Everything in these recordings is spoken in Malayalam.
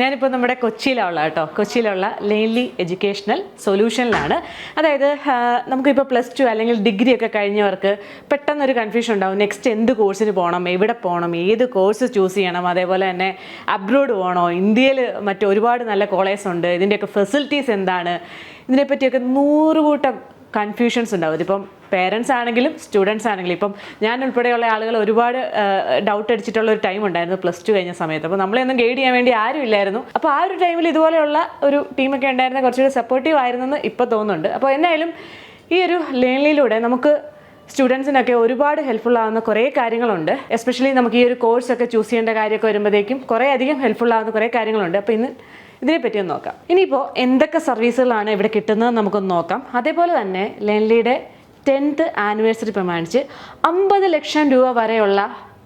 ഞാനിപ്പോൾ നമ്മുടെ കൊച്ചിയിലുള്ള കേട്ടോ, കൊച്ചിയിലുള്ള ലെയിൻലി എഡ്യൂക്കേഷണൽ സൊല്യൂഷനിലാണ്. അതായത് നമുക്കിപ്പോൾ +2 അല്ലെങ്കിൽ ഡിഗ്രി ഒക്കെ കഴിഞ്ഞവർക്ക് പെട്ടെന്നൊരു കൺഫ്യൂഷൻ ഉണ്ടാവും. നെക്സ്റ്റ് എന്ത് കോഴ്സിന് പോകണം, എവിടെ പോകണം, ഏത് കോഴ്സ് ചൂസ് ചെയ്യണം, അതേപോലെ തന്നെ അബ്രോഡ് പോകണോ, ഇന്ത്യയിൽ ഒരുപാട് നല്ല കോളേജസ് ഉണ്ട്, ഇതിൻ്റെയൊക്കെ ഫെസിലിറ്റീസ് എന്താണ്, ഇതിനെപ്പറ്റിയൊക്കെ 100 കൂട്ടം കൺഫ്യൂഷൻസ് ഉണ്ടാവും. ഇതിപ്പം പേരൻസ് ആണെങ്കിലും സ്റ്റുഡൻസ് ആണെങ്കിലും. ഇപ്പം ഞാൻ ഉൾപ്പെടെയുള്ള ആളുകൾ ഒരുപാട് ഡൗട്ട് അടിച്ചിട്ടുള്ള ഒരു ടൈം ഉണ്ടായിരുന്നു +2 കഴിഞ്ഞ സമയത്ത്. അപ്പോൾ നമ്മളെയൊന്നും ഗൈഡ് ചെയ്യാൻ വേണ്ടി ആരും ഇല്ലായിരുന്നു. അപ്പോൾ ആ ഒരു ടൈമിൽ ഇതുപോലെയുള്ള ഒരു ടീമൊക്കെ ഉണ്ടായിരുന്ന കുറച്ചുകൂടി സപ്പോർട്ടീവ് ആയിരുന്നെന്ന് ഇപ്പോൾ തോന്നുന്നുണ്ട്. അപ്പോൾ എന്തായാലും ഈ ഒരു ലേണിലൂടെ നമുക്ക് സ്റ്റുഡൻസിനൊക്കെ ഒരുപാട് ഹെൽപ്ഫുൾ ആവുന്ന കുറേ കാര്യങ്ങളുണ്ട്. എസ്പെഷ്യലി നമുക്ക് ഈ ഒരു കോഴ്സൊക്കെ ചൂസ് ചെയ്യേണ്ട കാര്യമൊക്കെ വരുമ്പോഴത്തേക്കും കുറേ അധികം ഹെൽപ്ഫുൾ ആവുന്ന കുറേ കാര്യങ്ങളുണ്ട്. അപ്പോൾ ഇതിനെപ്പറ്റി ഒന്ന് നോക്കാം. ഇനിയിപ്പോൾ എന്തൊക്കെ സർവീസുകളാണ് ഇവിടെ കിട്ടുന്നത് നമുക്കൊന്ന് നോക്കാം. അതേപോലെ തന്നെ ലേൺലിയുടെ 10th ആനിവേഴ്സറി പ്രമാണിച്ച് 50 ലക്ഷം രൂപ വരെയുള്ള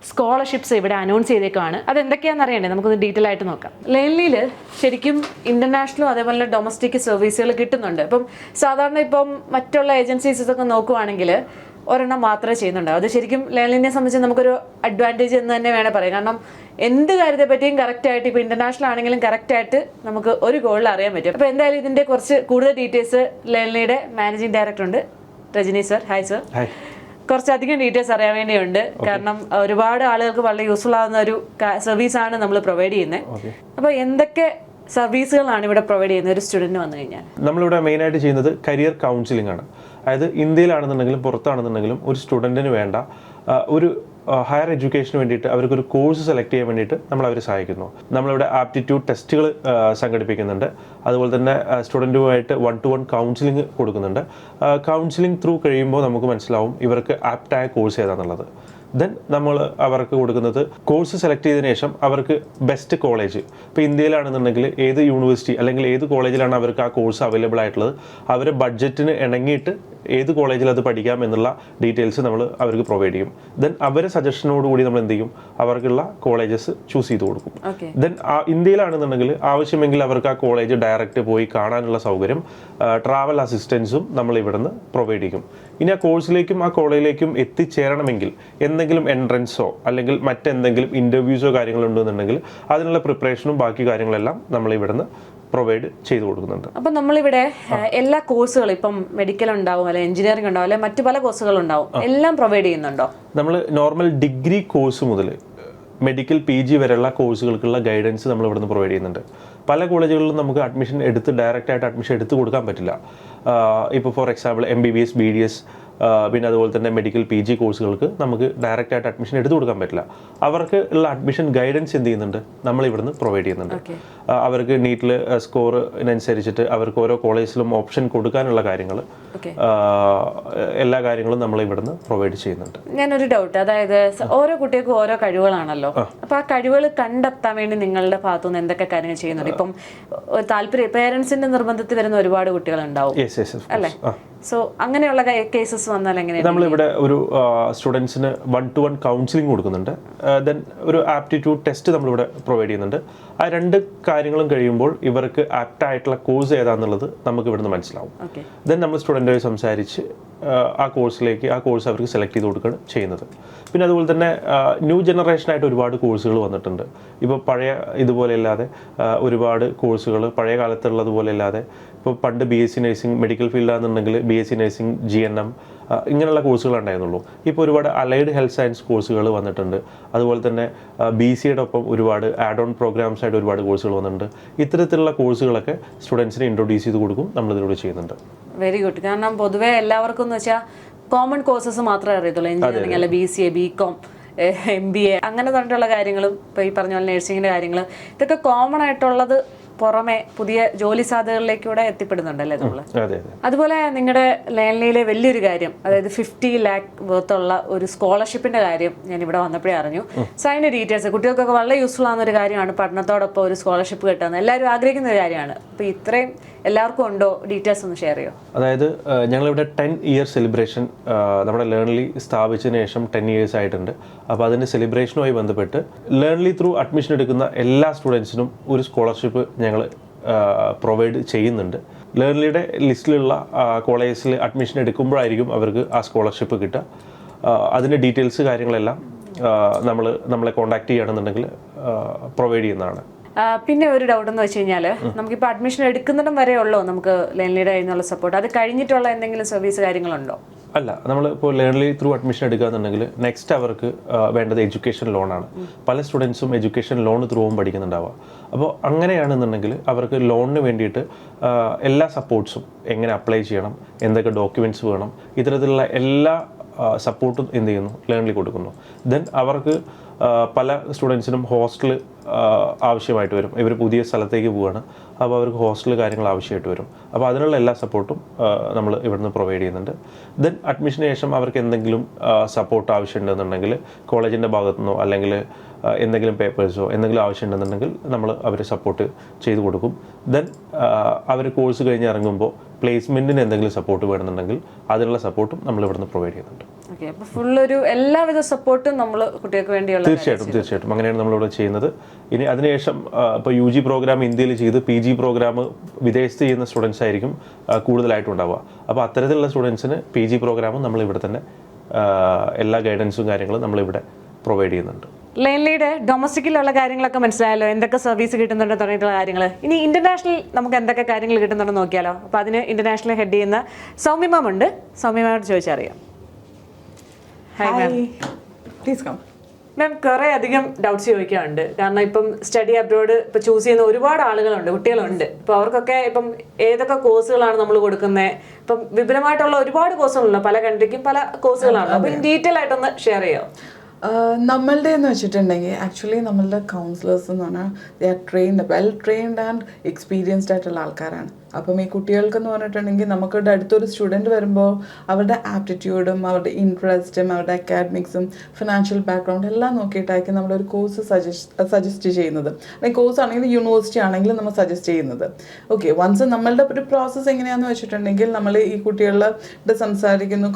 സ്കോളർഷിപ്സ് ഇവിടെ അനൗൺസ് ചെയ്തേക്കാണ്. അതെന്തൊക്കെയാണെന്ന് അറിയണ്ടേ, നമുക്കൊന്ന് ഡീറ്റെയിൽ ആയിട്ട് നോക്കാം. ലേൺലിയിൽ ശരിക്കും ഇൻ്റർനാഷണലും അതേപോലെ ഡൊമസ്റ്റിക് സർവീസുകൾ കിട്ടുന്നുണ്ട്. ഇപ്പം സാധാരണ ഇപ്പം മറ്റുള്ള ഏജൻസീസൊക്കെ നോക്കുവാണെങ്കിൽ ഒരെണ്ണം മാത്രമേ ചെയ്യുന്നുണ്ടാവും. അത് ശരിക്കും ലേണിനെ സംബന്ധിച്ച് നമുക്കൊരു അഡ്വാൻറ്റേജ് എന്ന് തന്നെ വേണേൽ പറയാം. കാരണം എന്ത് കാര്യത്തെ പറ്റിയും കറക്റ്റായിട്ട് ഇപ്പോൾ ഇൻ്റർനാഷണൽ ആണെങ്കിലും കറക്റ്റായിട്ട് നമുക്ക് ഒരു ഗോളിൽ അറിയാൻ പറ്റും. അപ്പോൾ എന്തായാലും ഇതിൻ്റെ കുറച്ച് കൂടുതൽ ഡീറ്റെയിൽസ് ലേണിയുടെ മാനേജിംഗ് ഡയറക്ടർ ഉണ്ട്, രജനി സർ. Hi sir. കുറച്ചധികം ഡീറ്റെയിൽസ് അറിയാൻ വേണ്ടിയുണ്ട്. കാരണം ഒരുപാട് ആളുകൾക്ക് വളരെ യൂസ്ഫുൾ ആവുന്ന ഒരു സർവീസാണ് നമ്മൾ പ്രൊവൈഡ് ചെയ്യുന്നത്. അപ്പോൾ എന്തൊക്കെ സർവീസുകളാണ് ഇവിടെ പ്രൊവൈഡ് ചെയ്യുന്നത് ഒരു സ്റ്റുഡൻറ്റിന് വന്നു കഴിഞ്ഞാൽ? നമ്മളിവിടെ മെയിനായിട്ട് ചെയ്യുന്നത് കരിയർ കൗൺസിലിംഗ് ആണ്. അതായത് ഇന്ത്യയിലാണെന്നുണ്ടെങ്കിലും പുറത്താണെന്നുണ്ടെങ്കിലും ഒരു സ്റ്റുഡൻറ്റിന് വേണ്ട ഒരു ഹയർ എഡ്യൂക്കേഷന് വേണ്ടിയിട്ട് അവർക്കൊരു കോഴ്സ് സെലക്ട് ചെയ്യാൻ വേണ്ടിയിട്ട് അവരെ സഹായിക്കുന്നു. നമ്മളിവിടെ ആപ്റ്റിറ്റ്യൂഡ് ടെസ്റ്റുകൾ സംഘടിപ്പിക്കുന്നുണ്ട്. അതുപോലെ തന്നെ സ്റ്റുഡൻറ്റുമായിട്ട് 1-to-1 കൗൺസിലിംഗ് കൊടുക്കുന്നുണ്ട്. കൗൺസിലിംഗ് ത്രൂ കഴിയുമ്പോൾ നമുക്ക് മനസ്സിലാവും ഇവർക്ക് ആപ്റ്റായ കോഴ്സ് ഏതാണെന്നുള്ളത്. ദെൻ നമ്മൾ അവർക്ക് കൊടുക്കുന്നത് കോഴ്സ് സെലക്ട് ചെയ്തതിനു ശേഷം അവർക്ക് ബെസ്റ്റ് കോളേജ്, ഇപ്പോൾ ഇന്ത്യയിലാണെന്നുണ്ടെങ്കിൽ ഏത് യൂണിവേഴ്സിറ്റി അല്ലെങ്കിൽ ഏത് കോളേജിലാണ് അവർക്ക് ആ കോഴ്സ് അവൈലബിൾ ആയിട്ടുള്ളത്, അവരുടെ ബഡ്ജറ്റിന് ഇണങ്ങിയിട്ട് ഏത് കോളേജിൽ അത് പഠിക്കാം എന്നുള്ള ഡീറ്റെയിൽസ് നമ്മൾ അവർക്ക് പ്രൊവൈഡ് ചെയ്യും. ദെൻ അവരെ സജഷനോടുകൂടി നമ്മൾ എന്ത് ചെയ്യും, അവർക്കുള്ള കോളേജസ് ചൂസ് ചെയ്ത് കൊടുക്കും. ദെൻ ഇന്ത്യയിലാണെന്നുണ്ടെങ്കിൽ ആവശ്യമെങ്കിൽ അവർക്ക് ആ കോളേജ് ഡയറക്റ്റ് പോയി കാണാനുള്ള സൗകര്യം, ട്രാവൽ അസിസ്റ്റൻസും നമ്മൾ ഇവിടുന്ന് പ്രൊവൈഡ് ചെയ്യും. ഇനി ആ കോഴ്സിലേക്കും ആ കോളേജിലേക്കും എത്തിച്ചേരണമെങ്കിൽ എന്തെങ്കിലും എൻട്രൻസോ അല്ലെങ്കിൽ മറ്റെന്തെങ്കിലും ഇൻ്റർവ്യൂസോ കാര്യങ്ങളുണ്ടെന്നുണ്ടെങ്കിൽ അതിനുള്ള പ്രിപ്പറേഷനും ബാക്കി കാര്യങ്ങളെല്ലാം നമ്മൾ ഇവിടുന്ന് പ്രൊവൈഡ് ചെയ്തു കൊടുക്കുന്നുണ്ട്. അപ്പം നമ്മളിവിടെ എല്ലാ കോഴ്സുകളും, ഇപ്പം മെഡിക്കൽ ഉണ്ടാവും, അല്ലെങ്കിൽ എഞ്ചിനീയറിംഗ് ഉണ്ടാവും, അല്ലെങ്കിൽ മറ്റു പല കോഴ്സുകളുണ്ടാവും, എല്ലാം പ്രൊവൈഡ് ചെയ്യുന്നുണ്ടോ? നമ്മൾ നോർമൽ ഡിഗ്രി കോഴ്സ് മുതൽ മെഡിക്കൽ PG വരെയുള്ള കോഴ്സുകൾക്കുള്ള ഗൈഡൻസ് നമ്മൾ ഇവിടുന്ന് പ്രൊവൈഡ് ചെയ്യുന്നുണ്ട്. പല കോളേജുകളിലും നമുക്ക് അഡ്മിഷൻ എടുത്ത് ഡയറക്റ്റായിട്ട് അഡ്മിഷൻ എടുത്ത് കൊടുക്കാൻ പറ്റില്ല. ഇപ്പോൾ ഫോർ എക്സാമ്പിൾ MBBS, BDS, പിന്നെ അതുപോലെ തന്നെ മെഡിക്കൽ PG കോഴ്സുകൾക്ക് നമുക്ക് ഡയറക്റ്റായിട്ട് അഡ്മിഷൻ എടുത്തു കൊടുക്കാൻ പറ്റില്ല. അവർക്ക് ഉള്ള അഡ്മിഷൻ ഗൈഡൻസ് എന്ത് ചെയ്യുന്നുണ്ട്, നമ്മൾ ഇവിടുന്ന് പ്രൊവൈഡ് ചെയ്യുന്നുണ്ട്. അവർക്ക് നീറ്റിൽ സ്കോറിനനുസരിച്ചിട്ട് അവർക്ക് ഓരോ കോളേജിലും ഓപ്ഷൻ കൊടുക്കാനുള്ള കാര്യങ്ങൾ, എല്ലാ കാര്യങ്ങളും നമ്മൾ ഇവിടുന്ന് പ്രൊവൈഡ് ചെയ്യുന്നുണ്ട്. ഞാനൊരു ഡൗട്ട്, അതായത് ഓരോ കുട്ടികൾക്കും ഓരോ കഴിവുകളാണല്ലോ. അപ്പോൾ ആ കഴിവുകൾ കണ്ടെത്താൻ വേണ്ടി നിങ്ങളുടെ ഭാഗത്തുനിന്ന് എന്തൊക്കെ കാര്യങ്ങൾ ചെയ്യുന്നുണ്ട്? ഇപ്പം താല്പര്യം പേരൻസിന്റെ നിർബന്ധത്തിൽ വരുന്ന ഒരുപാട് കുട്ടികളുണ്ടാവും അല്ലേ? സോ അങ്ങനെയുള്ള കേസസ് വന്നാൽ എങ്ങനെയാണ്? നമ്മളിവിടെ ഒരു സ്റ്റുഡൻസിന് 1-to-1 കൗൺസിലിംഗ് കൊടുക്കുന്നുണ്ട്. ദെൻ ഒരു ആപ്റ്റിറ്റ്യൂഡ് ടെസ്റ്റ് നമ്മളിവിടെ പ്രൊവൈഡ് ചെയ്യുന്നുണ്ട്. ആ 2 കാര്യങ്ങളും കഴിയുമ്പോൾ ഇവർക്ക് ആപ്റ്റ് ആയിട്ടുള്ള കോഴ്സ് ഏതാണെന്നുള്ളത് നമുക്ക് ഇവിടുന്ന് മനസ്സിലാവും. ദെൻ നമ്മൾ സ്റ്റുഡൻറ്റുമായി സംസാരിച്ച് ആ കോഴ്സ് അവർക്ക് സെലക്ട് ചെയ്ത് കൊടുക്കുകയാണ് ചെയ്യുന്നത്. പിന്നെ അതുപോലെ തന്നെ ന്യൂ ജനറേഷനായിട്ട് ഒരുപാട് കോഴ്സുകൾ വന്നിട്ടുണ്ട്. ഇപ്പോൾ പഴയ ഇതുപോലെ അല്ലാതെ ഒരുപാട് കോഴ്സുകൾ, പഴയ കാലത്തുള്ളതുപോലെ അല്ലാതെ ഇപ്പോൾ പണ്ട് BSc നഴ്സിംഗ് മെഡിക്കൽ ഫീൽഡാണെന്നുണ്ടെങ്കിൽ BSc നഴ്സിംഗ്, GNM ഇങ്ങനെയുള്ള കോഴ്സുകൾ ഉണ്ടായിരുന്നുള്ളൂ. ഇപ്പോൾ ഒരുപാട് അലൈഡ് ഹെൽത്ത് സയൻസ് കോഴ്സുകൾ വന്നിട്ടുണ്ട്. അതുപോലെ തന്നെ BCയുടെ ഒപ്പം ഒരുപാട് ആഡ് ഓൺ പ്രോഗ്രാംസ് ആയിട്ട് ഒരുപാട് കോഴ്സുകൾ വന്നിട്ടുണ്ട്. ഇത്തരത്തിലുള്ള കോഴ്സുകളൊക്കെ സ്റ്റുഡൻസിനെ ഇൻട്രൊഡ്യൂസ് ചെയ്ത് കൊടുക്കും, നമ്മളിതിലൂടെ ചെയ്യുന്നുണ്ട്. Very good. കാരണം പൊതുവെ എല്ലാവർക്കും എന്ന് വെച്ചാൽ കോമൺ കോഴ്സസ് മാത്രമേ അറിയത്തുള്ളൂ. എഞ്ചിനീയറിംഗ് അല്ല, BCA, BCom, MBA അങ്ങനെ പറഞ്ഞിട്ടുള്ള കാര്യങ്ങളും ഇപ്പോൾ ഈ പറഞ്ഞ പോലെ നഴ്സിങ്ങിൻ്റെ കാര്യങ്ങൾ, ഇതൊക്കെ കോമൺ ആയിട്ടുള്ളത് പുറമെ പുതിയ ജോലി സാധ്യതകളിലേക്കൂടെ എത്തിപ്പെടുന്നുണ്ടല്ലേ നമ്മൾ. അതുപോലെ നിങ്ങളുടെ ലേൺലിയിലെ വലിയൊരു കാര്യം, അതായത് 50 lakh വർത്തുള്ള ഒരു സ്കോളർഷിപ്പിന്റെ കാര്യം ഞാൻ ഇവിടെ വന്നപ്പോഴേ അറിഞ്ഞു. സോ അതിന്റെ ഡീറ്റെയിൽസ് കുട്ടികൾക്കൊക്കെ വളരെ യൂസ്ഫുൾ ആവുന്ന ഒരു കാര്യമാണ്. പഠനത്തോടൊപ്പം ഒരു സ്കോളർഷിപ്പ് കിട്ടുന്നത് എല്ലാവരും ആഗ്രഹിക്കുന്ന ഒരു കാര്യമാണ്. അപ്പോൾ ഇത്രയും എല്ലാവർക്കും ഉണ്ടോ? ഡീറ്റെയിൽസ് ഒന്ന് ഷെയർ ചെയ്യോ? അതായത് ഞങ്ങളിവിടെ 10 year സെലിബ്രേഷൻ നമ്മുടെ ലേൺലി സ്ഥാപിച്ചതിന് ശേഷം 10 years ആയിട്ടുണ്ട്. അപ്പോൾ അതിൻ്റെ സെലിബ്രേഷനുമായി ബന്ധപ്പെട്ട് ലേൺലി ത്രൂ അഡ്മിഷൻ എടുക്കുന്ന എല്ലാ സ്റ്റുഡൻസിനും ഒരു സ്കോളർഷിപ്പ് ഞങ്ങൾ പ്രൊവൈഡ് ചെയ്യുന്നുണ്ട്. ലേൺലിയുടെ ലിസ്റ്റിലുള്ള കോളേജിൽ അഡ്മിഷൻ എടുക്കുമ്പോഴായിരിക്കും അവർക്ക് ആ സ്കോളർഷിപ്പ് കിട്ടുക. അതിൻ്റെ ഡീറ്റെയിൽസ് കാര്യങ്ങളെല്ലാം നമ്മളെ കോൺടാക്ട് ചെയ്യുകയാണെന്നുണ്ടെങ്കിൽ പ്രൊവൈഡ് ചെയ്യുന്നതാണ്. പിന്നെ ഒരു ഡൗട്ട് എന്ന് വെച്ച് കഴിഞ്ഞാൽ നമുക്കിപ്പോൾ അഡ്മിഷൻ എടുക്കുന്നിടം വരെ ഉള്ളോ നമുക്ക് ലേൺലിയുടെ കയ്യിൽ നിന്നുള്ള സപ്പോർട്ട്, അത് കഴിഞ്ഞിട്ടുള്ള എന്തെങ്കിലും സർവീസ് കാര്യങ്ങളുണ്ടോ? അല്ല, നമ്മൾ ഇപ്പോൾ ലേൺലി ത്രൂ അഡ്മിഷൻ എടുക്കുകയാണെന്നുണ്ടെങ്കിൽ നെക്സ്റ്റ് അവർക്ക് വേണ്ടത് എഡ്യൂക്കേഷൻ ലോണാണ്. പല സ്റ്റുഡൻസും എഡ്യൂക്കേഷൻ ലോൺ ത്രൂവും പഠിക്കുന്നുണ്ടാവുക. അപ്പോൾ അങ്ങനെയാണെന്നുണ്ടെങ്കിൽ അവർക്ക് ലോണിന് വേണ്ടിയിട്ട് എല്ലാ സപ്പോർട്ട്സും എങ്ങനെ അപ്ലൈ ചെയ്യണം, എന്തൊക്കെ ഡോക്യുമെൻറ്റ്സ് വേണം, ഇത്തരത്തിലുള്ള എല്ലാ സപ്പോർട്ടും എന്ത് ചെയ്യുന്നു, ലേൺലി കൊടുക്കുന്നു. ദെൻ അവർക്ക് പല സ്റ്റുഡൻസിനും ഹോസ്റ്റൽ ആവശ്യമായിട്ട് വരും. ഇവർ പുതിയ സ്ഥലത്തേക്ക് പോവുകയാണ്, അപ്പോൾ അവർക്ക് ഹോസ്റ്റൽ കാര്യങ്ങൾ ആവശ്യമായിട്ട് വരും. അപ്പോൾ അതിനുള്ള എല്ലാ സപ്പോർട്ടും നമ്മൾ ഇവിടുന്ന് പ്രൊവൈഡ് ചെയ്യുന്നുണ്ട്. ദെൻ അഡ്മിഷന് ശേഷം അവർക്ക് എന്തെങ്കിലും സപ്പോർട്ട് ആവശ്യമുണ്ടെന്നുണ്ടെങ്കിൽ കോളേജിൻ്റെ ഭാഗത്തുനിന്നോ അല്ലെങ്കിൽ എന്തെങ്കിലും പേപ്പേഴ്സോ എന്തെങ്കിലും ആവശ്യമുണ്ടെന്നുണ്ടെങ്കിൽ നമ്മൾ അവരെ സപ്പോർട്ട് ചെയ്ത് കൊടുക്കും. ദെൻ അവർ കോഴ്സ് കഴിഞ്ഞ് ഇറങ്ങുമ്പോൾ പ്ലേസ്മെൻറ്റിന് എന്തെങ്കിലും സപ്പോർട്ട് വേണമെന്നുണ്ടെങ്കിൽ അതിനുള്ള സപ്പോർട്ടും നമ്മൾ ഇവിടുന്ന് പ്രൊവൈഡ് ചെയ്യുന്നുണ്ട്. ഓക്കെ, അപ്പോൾ ഫുള്ളൊരു എല്ലാവിധ സപ്പോർട്ടും നമ്മൾ കുട്ടികൾക്ക് വേണ്ടിയുള്ള തീർച്ചയായിട്ടും അങ്ങനെയാണ് നമ്മളിവിടെ ചെയ്യുന്നത്. ഇനി അതിനുശേഷം ഇപ്പോൾ UG പ്രോഗ്രാം ഇന്ത്യയിൽ ചെയ്ത് PG പ്രോഗ്രാം വിദേശത്ത് ചെയ്യുന്ന സ്റ്റുഡൻസ് ആയിരിക്കും കൂടുതലായിട്ടും ഉണ്ടാവുക. അപ്പോൾ അത്തരത്തിലുള്ള സ്റ്റുഡൻസിന് PG പ്രോഗ്രാമും നമ്മളിവിടെ തന്നെ എല്ലാ ഗൈഡൻസും കാര്യങ്ങളും നമ്മളിവിടെ പ്രൊവൈഡ് ചെയ്യുന്നുണ്ട്. ലേൺലിയുടെ ഡൊമസ്റ്റിക്കിലുള്ള കാര്യങ്ങളൊക്കെ മനസ്സിലായല്ലോ, എന്തൊക്കെ സർവീസ് കിട്ടുന്നുണ്ട് തുടങ്ങിയിട്ടുള്ള കാര്യങ്ങൾ. ഇനി ഇന്റർനാഷണൽ നമുക്ക് എന്തൊക്കെ കാര്യങ്ങൾ കിട്ടുന്നുണ്ടെന്ന് നോക്കിയാലോ. അപ്പോൾ അതിന് ഇന്റർനാഷണൽ ഹെഡ് ചെയ്യുന്ന സൗമ്യ മാം ഉണ്ട്. സൗമ്യ മാമോട് ചോദിച്ചറിയാം. Hi ma'am. Please come. Ma'am, കുറേ അധികം ഡൗട്ട്സ് ചോദിക്കാറുണ്ട്. കാരണം ഇപ്പം സ്റ്റഡി അബ്രോഡ് ഇപ്പോൾ ചൂസ് ചെയ്യുന്ന ഒരുപാട് ആളുകളുണ്ട്, കുട്ടികളുണ്ട്. ഇപ്പോൾ അവർക്കൊക്കെ ഇപ്പം ഏതൊക്കെ കോഴ്സുകളാണ് നമ്മൾ കൊടുക്കുന്നത്, ഇപ്പം വിപുലമായിട്ടുള്ള ഒരുപാട് കോഴ്സുകളുണ്ട്, പല കൺട്രിക്കും പല കോഴ്സുകളാണ്. അപ്പോൾ ഡീറ്റെയിൽ ആയിട്ടൊന്ന് ഷെയർ ചെയ്യാം. നമ്മളുടെ എന്ന് വെച്ചിട്ടുണ്ടെങ്കിൽ ആക്ച്വലി നമ്മളുടെ കൗൺസിലേഴ്സ് എന്ന് പറഞ്ഞാൽ they are trained, well trained and experienced ആയിട്ടുള്ള ആൾക്കാരാണ്. അപ്പം ഈ കുട്ടികൾക്കെന്ന് പറഞ്ഞിട്ടുണ്ടെങ്കിൽ നമുക്കിവിടെ അടുത്തൊരു സ്റ്റുഡൻറ്റ് വരുമ്പോൾ അവരുടെ ആപ്റ്റിറ്റ്യൂഡും അവരുടെ ഇൻട്രസ്റ്റും അവരുടെ അക്കാഡമിക്സും ഫിനാൻഷ്യൽ ബാക്ക്ഗ്രൗണ്ട് എല്ലാം നോക്കിയിട്ടായിരിക്കും നമ്മളൊരു കോഴ്സ് സജസ്റ്റ് ചെയ്യുന്നത്. അല്ലെങ്കിൽ കോഴ്സ് ആണെങ്കിലും യൂണിവേഴ്സിറ്റി ആണെങ്കിലും നമ്മൾ സജസ്റ്റ് ചെയ്യുന്നത്. ഓക്കെ, വൺസ് നമ്മളുടെ ഒരു പ്രോസസ്സ് എങ്ങനെയാണെന്ന് വെച്ചിട്ടുണ്ടെങ്കിൽ നമ്മൾ ഈ കുട്ടികളുടെ സംസാരിക്കുന്നു,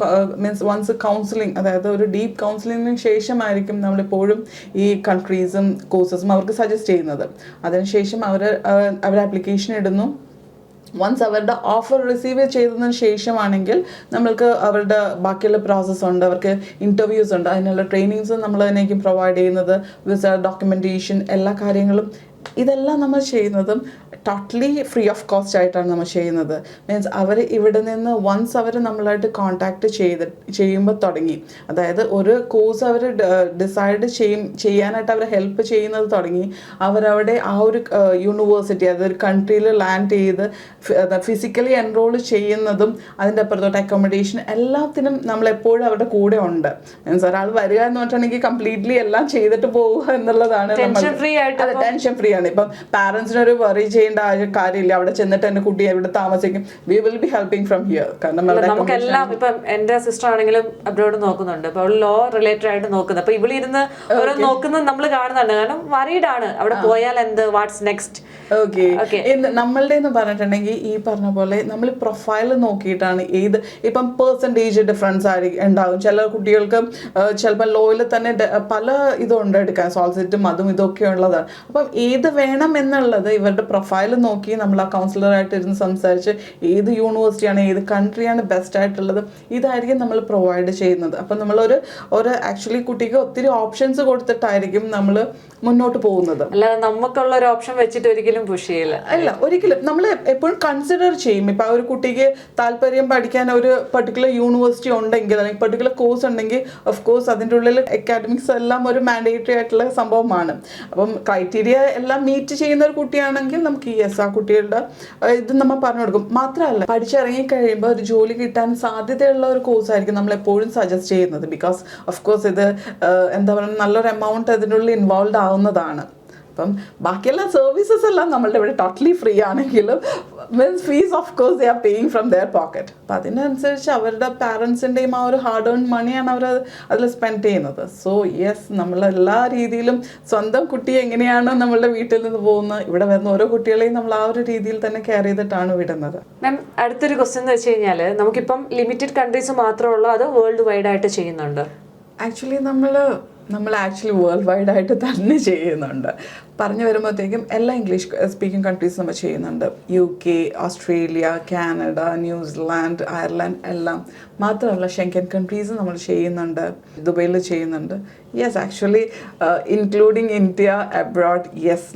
മീൻസ് വൺസ് കൗൺസിലിംഗ്, അതായത് ഒരു ഡീപ്പ് കൗൺസിലിങ്ങിന് ശേഷമായിരിക്കും നമ്മളിപ്പോഴും ഈ കൺട്രീസും കോഴ്സസും അവർക്ക് സജസ്റ്റ് ചെയ്യുന്നത്. അതിനുശേഷം അവർ ആപ്ലിക്കേഷൻ ഇടുന്നു. വൺസ് അവരുടെ ഓഫർ റിസീവ് ചെയ്തതിന് ശേഷമാണെങ്കിൽ നമ്മൾക്ക് അവരുടെ ബാക്കിയുള്ള പ്രോസസ്സ് ഉണ്ട്, അവർക്ക് ഇൻ്റർവ്യൂസ് ഉണ്ട്, അതിനുള്ള ട്രെയിനിങ്സ് നമ്മൾ തന്നെയായിരിക്കും പ്രൊവൈഡ് ചെയ്യുന്നത്. വിസ, ഡോക്യുമെൻറ്റേഷൻ, എല്ലാ കാര്യങ്ങളും ഇതെല്ലാം നമ്മൾ ചെയ്യുന്നതും ടോട്ടലി ഫ്രീ ഓഫ് കോസ്റ്റ് ആയിട്ടാണ് നമ്മൾ ചെയ്യുന്നത്. മീൻസ് അവർ ഇവിടെ നിന്ന് വൺസ് അവർ നമ്മളായിട്ട് കോൺടാക്ട് ചെയ്യുമ്പോൾ തുടങ്ങി, അതായത് ഒരു കോഴ്സ് അവർ ഡിസൈഡ് ചെയ്യാനായിട്ട് അവർ ഹെൽപ്പ് ചെയ്യുന്നത് തുടങ്ങി, അവരവിടെ ആ ഒരു യൂണിവേഴ്സിറ്റി, അതൊരു കൺട്രിയിൽ ലാൻഡ് ചെയ്ത് ഫിസിക്കലി എൻറോൾ ചെയ്യുന്നതും അതിൻ്റെ അപ്പുറത്തോട്ട് അക്കോമഡേഷൻ എല്ലാത്തിനും നമ്മളെപ്പോഴും അവരുടെ കൂടെ ഉണ്ട്. മീൻസ് ഒരാൾ വരിക എന്ന് പറഞ്ഞിട്ടുണ്ടെങ്കിൽ കംപ്ലീറ്റ്ലി എല്ലാം ചെയ്തിട്ട് പോവുക എന്നുള്ളതാണ്. ടെൻഷൻ ഫ്രീ ആണ്. ഇപ്പം പാരൻസിനൊരു വറി ചെയ്യേണ്ട കാര്യമില്ല, അവിടെ ചെന്നിട്ട് എൻ്റെ കുട്ടി എവിടെ താമസിക്കും, we will be helping from here. കാരണം നമുക്കെല്ലാം ഇപ്പം എൻ്റെ സിസ്റ്റർ ആണെങ്കിലും അബ്രോഡ് നോക്കുന്നുണ്ട്, അപ്പൊ അവൾ ലോ റിലേറ്റഡ് ആയിട്ട് നോക്കുന്നത്, അപ്പൊ ഇവിടെ ഇരുന്ന് ഓരോ നോക്കുന്നത് നമ്മൾ കാണുന്നുണ്ട്. കാരണം വറീഡ് ആണ്, അവിടെ പോയാൽ എന്ത്, വാട്ട്സ് നെക്സ്റ്റ്. ഓക്കെ, നമ്മളുടെ എന്ന് പറഞ്ഞിട്ടുണ്ടെങ്കിൽ ഈ പറഞ്ഞ പോലെ നമ്മൾ പ്രൊഫൈൽ നോക്കിയിട്ടാണ് ഏത്, ഇപ്പം പെർസെൻറ്റേജ് ഡിഫറൻസ് ഉണ്ടാകും. ചില കുട്ടികൾക്ക് ചിലപ്പോൾ ലോയിൽ തന്നെ പല ഇതുണ്ട് എടുക്കാൻ, സോൾസിറ്റും അതും ഇതൊക്കെ ഉള്ളതാണ്. അപ്പം ഏത് വേണം എന്നുള്ളത് ഇവരുടെ പ്രൊഫൈൽ നോക്കി നമ്മൾ ആ കൗൺസിലറായിട്ട് ഇരുന്ന് സംസാരിച്ച് ഏത് യൂണിവേഴ്സിറ്റിയാണ്, ഏത് കൺട്രിയാണ് ബെസ്റ്റ് ആയിട്ടുള്ളത്, ഇതായിരിക്കും നമ്മൾ പ്രൊവൈഡ് ചെയ്യുന്നത്. അപ്പം നമ്മളൊരു ആക്ച്വലി കുട്ടിക്ക് ഒത്തിരി ഓപ്ഷൻസ് കൊടുത്തിട്ടായിരിക്കും നമ്മൾ മുന്നോട്ട് പോകുന്നത്. അല്ലാതെ നമുക്കുള്ള ഒരു ഓപ്ഷൻ വെച്ചിട്ട് ഒരിക്കലും പുഷ് ചെയ്യില്ല. അല്ല, ഒരിക്കലും നമ്മൾ എപ്പോഴും കൺസിഡർ ചെയ്യും. ഇപ്പം ആ ഒരു കുട്ടിക്ക് താല്പര്യം പഠിക്കാൻ ഒരു പെർട്ടിക്കുലർ യൂണിവേഴ്സിറ്റി ഉണ്ടെങ്കിൽ, അല്ലെങ്കിൽ പെർട്ടിക്കുലർ കോഴ്സ് ഉണ്ടെങ്കിൽ ഓഫ് കോഴ്സ് അതിൻ്റെ ഉള്ളിൽ അക്കാഡമിക്സ് എല്ലാം ഒരു മാൻഡേറ്ററി ആയിട്ടുള്ള സംഭവമാണ്. അപ്പം ക്രൈറ്റീരിയ എല്ലാം മീറ്റ് ചെയ്യുന്ന ഒരു കുട്ടിയാണെങ്കിൽ നമുക്ക് ആ കുട്ടികളുടെ ഇത് നമ്മൾ പറഞ്ഞു കൊടുക്കും. മാത്രമല്ല, പഠിച്ചിറങ്ങി കഴിയുമ്പോൾ ഒരു ജോലി കിട്ടാൻ സാധ്യതയുള്ള ഒരു കോഴ്സ് ആയിരിക്കും നമ്മൾ എപ്പോഴും സജസ്റ്റ് ചെയ്യുന്നത്. ബിക്കോസ് ഓഫ് കോഴ്സ് ഇത് എന്താ പറയുക, നല്ലൊരു എമൗണ്ട് അതിൻ്റെ ഉള്ളിൽ ഇൻവോൾവ് ആവുന്നതാണ്. അപ്പം ബാക്കിയെല്ലാം സർവീസസ് എല്ലാം നമ്മളുടെ ഇവിടെ ടോട്ടലി ഫ്രീ ആണെങ്കിലും means fees of course they are paying from their pocket. അപ്പം അതിനനുസരിച്ച് അവരുടെ പാരൻസിൻ്റെയും ആ ഒരു ഹാർഡ് ഏൺ മണിയാണ് അവർ അതിൽ സ്പെൻഡ് ചെയ്യുന്നത്. സോ യെസ്, നമ്മളെല്ലാ രീതിയിലും സ്വന്തം കുട്ടി എങ്ങനെയാണോ നമ്മളുടെ വീട്ടിൽ നിന്ന് പോകുന്നത്, ഇവിടെ വരുന്ന ഓരോ കുട്ടികളെയും നമ്മൾ ആ ഒരു രീതിയിൽ തന്നെ കെയർ ചെയ്തിട്ടാണ് വിടുന്നത്. മാം, അടുത്തൊരു ക്വസ്റ്റ്യൻ എന്ന് വെച്ച് കഴിഞ്ഞാൽ നമുക്കിപ്പം ലിമിറ്റഡ് കൺട്രീസ് മാത്രമേ ഉള്ളൂ, അത് വേൾഡ് വൈഡ് ആയിട്ട് ചെയ്യുന്നുണ്ട്? ആക്ച്വലി നമ്മൾ ആക്ച്വലി വേൾഡ് വൈഡ് ആയിട്ട് തന്നെ ചെയ്യുന്നുണ്ട്. പറഞ്ഞു വരുമ്പോഴത്തേക്കും എല്ലാ ഇംഗ്ലീഷ് സ്പീക്കിംഗ് കൺട്രീസ് നമ്മൾ ചെയ്യുന്നുണ്ട്. UK, ഓസ്ട്രേലിയ, കാനഡ, ന്യൂസിലാൻഡ്, അയർലൻഡ് എല്ലാം. മാത്രമല്ല ഷെങ്കൻ കൺട്രീസ് നമ്മൾ ചെയ്യുന്നുണ്ട്, ദുബൈയിൽ ചെയ്യുന്നുണ്ട്. Yes, actually including India, abroad, yes,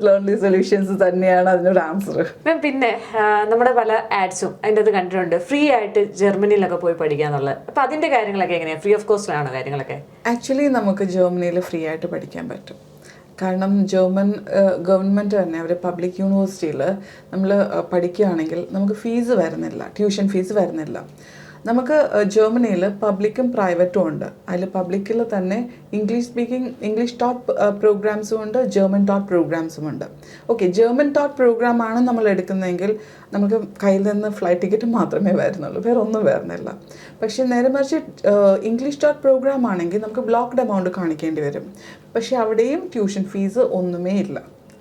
learnly solutions തന്നെയാണ് അതിനൊരു ആൻസർ. പിന്നെ നമ്മുടെ പല ആഡ്സും അതിൻ്റെ അത് കണ്ടിട്ടുണ്ട്, ഫ്രീ ആയിട്ട് ജർമ്മനിയിലൊക്കെ പോയി പഠിക്കാന്നുള്ളത്. അപ്പം അതിൻ്റെ കാര്യങ്ങളൊക്കെ എങ്ങനെയാണ്? ഫ്രീ ഓഫ് കോസ്റ്റിലാണോ കാര്യങ്ങളൊക്കെ? ആക്ച്വലി നമുക്ക് ജർമ്മനിയിൽ ഫ്രീ ആയിട്ട് പഠിക്കാൻ പറ്റും. കാരണം ജർമ്മൻ ഗവൺമെൻറ് തന്നെ അവർ പബ്ലിക് യൂണിവേഴ്സിറ്റിയിൽ നമ്മൾ പഠിക്കുകയാണെങ്കിൽ നമുക്ക് ഫീസ് വരുന്നില്ല, ട്യൂഷൻ ഫീസ് വരുന്നില്ല. നമുക്ക് ജർമ്മനിയിൽ പബ്ലിക്കും പ്രൈവറ്റും ഉണ്ട്. അതിൽ പബ്ലിക്കിൽ തന്നെ ഇംഗ്ലീഷ് ടോട്ട് പ്രോഗ്രാംസും ഉണ്ട്, ജർമ്മൻ ടോട്ട് പ്രോഗ്രാംസും ഉണ്ട്. ഓക്കെ, ജർമ്മൻ ടോട്ട് പ്രോഗ്രാമാണ് നമ്മൾ എടുക്കുന്നതെങ്കിൽ നമുക്ക് കയ്യിൽ നിന്ന് ഫ്ലൈറ്റ് ടിക്കറ്റ് മാത്രമേ വരുന്നുള്ളൂ, വേറെ ഒന്നും വരുന്നില്ല. പക്ഷേ നേരെ മറിച്ച് ഇംഗ്ലീഷ് ടോട്ട് പ്രോഗ്രാം ആണെങ്കിൽ നമുക്ക് ബ്ലോക്ക്ഡ് എമൗണ്ട് കാണിക്കേണ്ടി വരും. പക്ഷേ അവിടെയും ട്യൂഷൻ ഫീസ് ഒന്നുമേ ഇല്ല.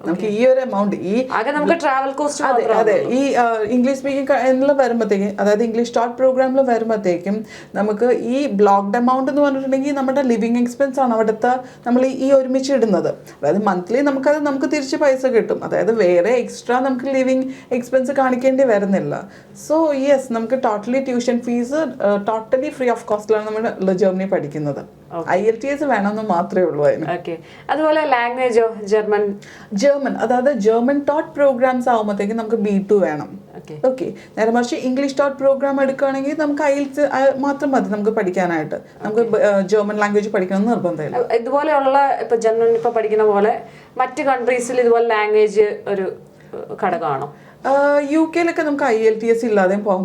നമുക്ക് ഈ ഒരു എമൗണ്ട് നമുക്ക് ട്രാവൽ കോസ്റ്റ്, അതെ, ഈ ഇംഗ്ലീഷ് സ്പീക്കിംഗ് എന്നുള്ള വരുമ്പോഴത്തേക്കും, അതായത് ഇംഗ്ലീഷ് ടോട്ട് പ്രോഗ്രാമിൽ വരുമ്പോഴത്തേക്കും നമുക്ക് ഈ ബ്ലോക്ക്ഡ് എമൗണ്ട് എന്ന് പറഞ്ഞിട്ടുണ്ടെങ്കിൽ നമ്മുടെ ലിവിങ് എക്സ്പെൻസ് ആണ് അവിടുത്തെ നമ്മൾ ഈ ഒരുമിച്ച് ഇടുന്നത്. അതായത് മന്ത്ലി നമുക്ക് തിരിച്ച് പൈസ കിട്ടും. അതായത് വേറെ എക്സ്ട്രാ നമുക്ക് ലിവിങ് എക്സ്പെൻസ് കാണിക്കേണ്ടി വരുന്നില്ല. സോ യെസ്, നമുക്ക് totally tuition fees totally free of കോസ്റ്റിലാണ് നമ്മൾ ജർമ്മനി പഠിക്കുന്നത്. IELTS വേണമെന്ന് മാത്രമേ ഉള്ളൂ അതിന്. അതുപോലെ ലാംഗ്വേജോ? ജർമ്മൻ, അതായത് ജർമ്മൻ ടോട്ട് പ്രോഗ്രാംസ് ആകുമ്പോഴത്തേക്കും നമുക്ക് B2 വേണം. ഓക്കെ, നേരെ മറിച്ച് ഇംഗ്ലീഷ് ടോട്ട് പ്രോഗ്രാം എടുക്കുകയാണെങ്കിൽ നമുക്ക് IELTS മാത്രം മതി നമുക്ക് പഠിക്കാനായിട്ട്. നമുക്ക് ജർമ്മൻ ലാംഗ്വേജ് പഠിക്കണമെന്ന് നിർബന്ധമില്ല. ഇതുപോലെയുള്ള ഇപ്പൊ ജർമ്മൻ ഇപ്പൊ പഠിക്കുന്ന പോലെ മറ്റ് കൺട്രീസിൽ ഇതുപോലെ ലാംഗ്വേജ് ഒരു ഘടകമാണോ? UK നമുക്ക് IELTS ഇല്ലാതെയും പോകാൻ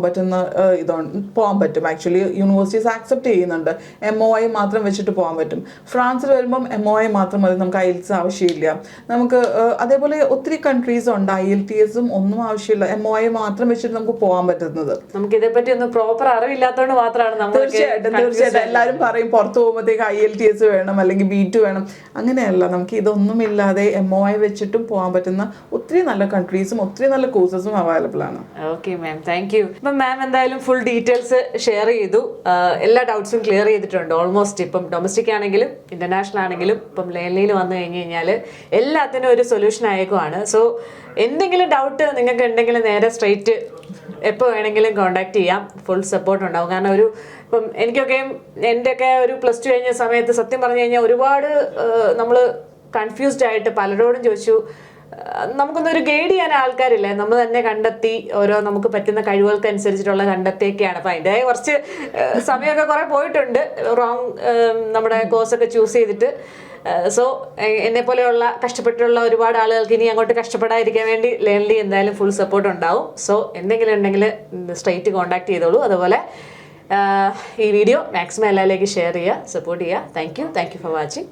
പറ്റും. ആക്ച്വലി യൂണിവേഴ്സിറ്റീസ് ആക്സെപ്റ്റ് ചെയ്യുന്നുണ്ട്. MOI മാത്രം വെച്ചിട്ട് പോകാൻ പറ്റും. ഫ്രാൻസിൽ വരുമ്പം MOI മാത്രം മതി, നമുക്ക് IELTS ആവശ്യമില്ല. നമുക്ക് അതേപോലെ ഒത്തിരി കൺട്രീസ് ഉണ്ട് IELTS ഒന്നും ആവശ്യമില്ല, MOI മാത്രം വെച്ചിട്ട് നമുക്ക് പോകാൻ പറ്റുന്നത്. നമുക്ക് ഇതേപ്പറ്റി ഒന്നും പ്രോപ്പർ അറിവില്ലാത്തതുകൊണ്ട് മാത്രമാണ്. തീർച്ചയായിട്ടും എല്ലാവരും പറയും പുറത്ത് പോകുമ്പോഴത്തേക്ക് IELTS വേണം അല്ലെങ്കിൽ B2 വേണം. അങ്ങനെയല്ല, നമുക്ക് ഇതൊന്നുമില്ലാതെ MOI വെച്ചിട്ടും പോകാൻ പറ്റുന്ന ഒത്തിരി നല്ല കൺട്രീസും ഒത്തിരി നല്ല കോഴ്സസും അവൈലബിൾ ആണ്. Okay ma'am, thank you. ഇപ്പം മാം എന്തായാലും ഫുൾ ഡീറ്റെയിൽസ് ഷെയർ ചെയ്തു, എല്ലാ ഡൗട്ട്സും ക്ലിയർ ചെയ്തിട്ടുണ്ട് ഓൾമോസ്റ്റ്. ഇപ്പം ഡൊമസ്റ്റിക് ആണെങ്കിലും ഇന്റർനാഷണൽ ആണെങ്കിലും ഇപ്പം ലേണിൽ വന്നു കഴിഞ്ഞ് കഴിഞ്ഞാൽ എല്ലാത്തിനും ഒരു സൊല്യൂഷൻ ആയേക്കുവാണ്. സോ എന്തെങ്കിലും ഡൗട്ട് നിങ്ങൾക്ക് ഉണ്ടെങ്കിൽ നേരെ സ്ട്രെയിറ്റ് എപ്പോൾ വേണമെങ്കിലും കോൺടാക്ട് ചെയ്യാം, ഫുൾ സപ്പോർട്ട് ഉണ്ടാവും. കാരണം ഇപ്പം എൻ്റെയൊക്കെ ഒരു +2 കഴിഞ്ഞ സമയത്ത് സത്യം പറഞ്ഞു കഴിഞ്ഞാൽ ഒരുപാട് നമ്മൾ കൺഫ്യൂസ്ഡ് ആയിട്ട് പലരോടും ചോദിച്ചു. നമുക്കൊന്നൊരു ഗൈഡ് ചെയ്യാൻ ആൾക്കാരില്ല, നമ്മൾ തന്നെ കണ്ടെത്തി ഓരോ നമുക്ക് പറ്റുന്ന കഴിവുകൾക്ക് അനുസരിച്ചിട്ടുള്ള കണ്ടെത്തിയൊക്കെയാണ്. അപ്പം അതിൻ്റെ കുറച്ച് സമയമൊക്കെ കുറേ പോയിട്ടുണ്ട്, റോങ് നമ്മുടെ കോഴ്സൊക്കെ ചൂസ് ചെയ്തിട്ട്. സോ എന്നെ പോലെയുള്ള കഷ്ടപ്പെട്ടുള്ള ഒരുപാട് ആളുകൾക്ക് ഇനി അങ്ങോട്ട് കഷ്ടപ്പെടാതിരിക്കാൻ വേണ്ടി ലേൺലി എന്തായാലും ഫുൾ സപ്പോർട്ട് ഉണ്ടാവും. സോ എന്തെങ്കിലും ഉണ്ടെങ്കിൽ സ്ട്രെയിറ്റ് കോൺടാക്ട് ചെയ്തോളൂ. അതുപോലെ ഈ വീഡിയോ മാക്സിമം എല്ലാവരിലേക്ക് ഷെയർ ചെയ്യുക, സപ്പോർട്ട് ചെയ്യുക. Thank you for watching.